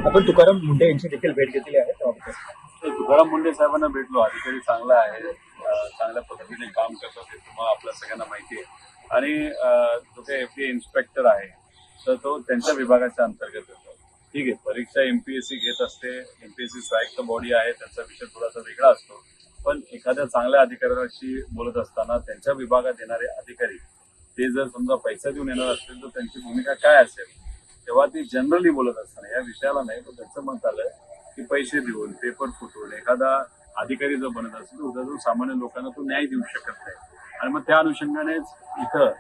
आपण तुकाराम मुंढे यांची देखील भेट घेतली आहे. तुकाराम मुंढे साहेबांना भेटलो. अधिकारी चांगला आहे, चांगल्या पद्धतीने काम करतात हे तुम्हाला आपल्या सगळ्यांना माहिती आहे. आणि जो काही FDA इन्स्पेक्टर आहे तर तो त्यांच्या विभागाच्या अंतर्गत येतो. ठीक आहे, परीक्षा MPSC घेत असते. MPSC स्वायत्त बॉडी आहे, त्यांचा विषय थोडासा वेगळा असतो. पण एखाद्या चांगल्या अधिकाऱ्याशी बोलत असताना त्यांच्या विभागात येणारे अधिकारी ते जर समजा पैसा देऊन येणार असतील तर त्यांची भूमिका काय असेल, तेव्हा ती जनरली बोलत असताना या विषयाला नाही, तर त्यांचं मत आलं की पैसे देऊन पेपर फुटवून एखादा अधिकारी जर बनत असेल तर उद्या जो सामान्य लोकांना तो न्याय देऊ शकत नाही. आणि मग त्या अनुषंगानेच इथं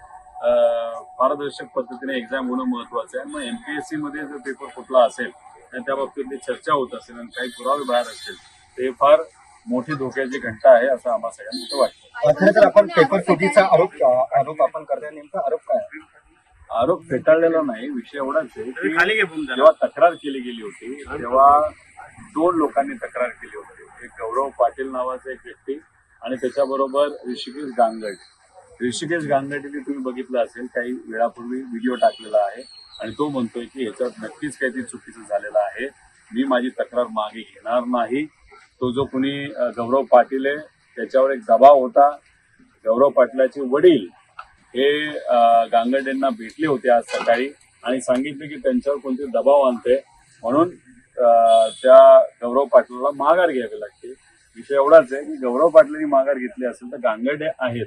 पारदर्शक पद्धतीने एक्झाम होणं महत्वाचं आहे. मग MPSC मध्ये जर पेपर फुटला असेल आणि त्या बाबतीतली चर्चा होत असेल आणि काही पुरावे बाहेर असतील ते फार मोठी धोक्याची घंटा आहे असं आम्हा सगळ्यांना वाटतं. खरं तर आपण पेपर फुटीचा आरोप आपण करताय, नेमका आरोप काय आहे? आरोप फेटाळलेला नाही. विषय एवढाच आहे की जेव्हा तक्रार केली गेली होती तेव्हा 2 लोकांनी तक्रार केली होती. एक गौरव पाटील नावाचा एक व्यक्ती आणि त्याच्याबरोबर ऋषिकेश गांगड. ऋषिकेश गांगडीने तुम्ही बघितलं असेल, काही वेळापूर्वी व्हिडिओ टाकलेला आहे आणि तो म्हणतोय की ह्याच्यात नक्कीच काहीतरी चुकीचं झालेलं आहे, मी माझी तक्रार मागे घेणार नाही. तो जो कोणी गौरव पाटील आहे त्याच्यावर एक दबाव होता. गौरव पाटलाचे वडील हे गांगर्डेंना भेटले होते आज सकाळी आणि सांगितले की त्यांच्यावर कोणते दबाव आणते म्हणून त्या गौरव पाटलाला माघार घ्यावी लागते. विषय एवढाच आहे की गौरव पाटलांनी माघार घेतली असेल तर गांगर्डे आहेत.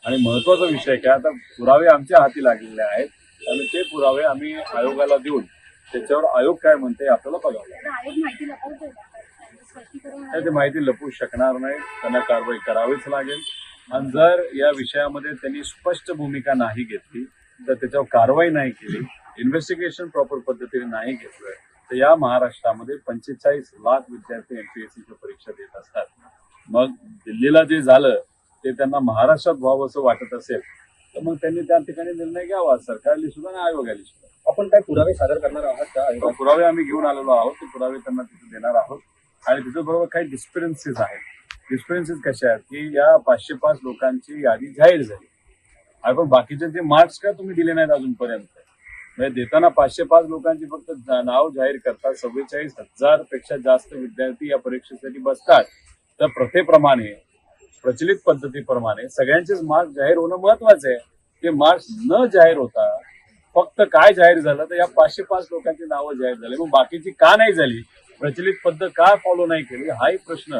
आणि महत्वाचा विषय काय, आता पुरावे आमच्या हाती लागलेले आहेत आणि ते पुरावे आम्ही आयोगाला देऊन त्याच्यावर आयोग काय म्हणते आपल्याला बघावं लागेल. ते माहिती लपवू शकणार नाही, त्यांना कारवाई करावीच लागेल. आणि जर या विषयामध्ये त्यांनी स्पष्ट भूमिका नाही घेतली तर त्याच्यावर कारवाई नाही केली, इन्व्हेस्टिगेशन प्रॉपर पद्धतीने नाही घेतलं तर या महाराष्ट्रामध्ये 45 लाख विद्यार्थी MPSCच्या परीक्षा देत असतात. मग दिल्लीला जे झालं ते त्यांना महाराष्ट्रात व्हावं असं वाटत असेल तर मग त्यांनी त्या ठिकाणी निर्णय घ्यावा, सरकारने सुद्धा आणि आयोगाने सुद्धा. आपण काय पुरावे सादर करणार आहात का? पुरावे आम्ही घेऊन आलेलो आहोत, ते पुरावे त्यांना तिथे देणार आहोत. आणि तिथे बरोबर काही डिस्क्रिपन्सीज आहेत. डिस्क्रिपन्सीज कशा आहेत की या 505 लोकांची यादी जाहीर झाली आणि पण बाकीचे ते मार्क्स का तुम्ही दिले नाहीत अजूनपर्यंत. म्हणजे देताना 505 लोकांची फक्त नाव जाहीर करतात. 44,000 पेक्षा जास्त विद्यार्थी या परीक्षेसाठी बसतात. तर प्रथेप्रमाणे प्रचलित पद्धतीप्रमाणे सगळ्यांचेच मार्क्स जाहीर होणं महत्वाचं आहे. ते मार्क्स न जाहीर होता फक्त काय जाहीर झालं तर या 505 लोकांची नावं जाहीर झाली. मग बाकीची का नाही झाली, प्रचलित पद्धत का फॉलो नाही केली, हाही प्रश्न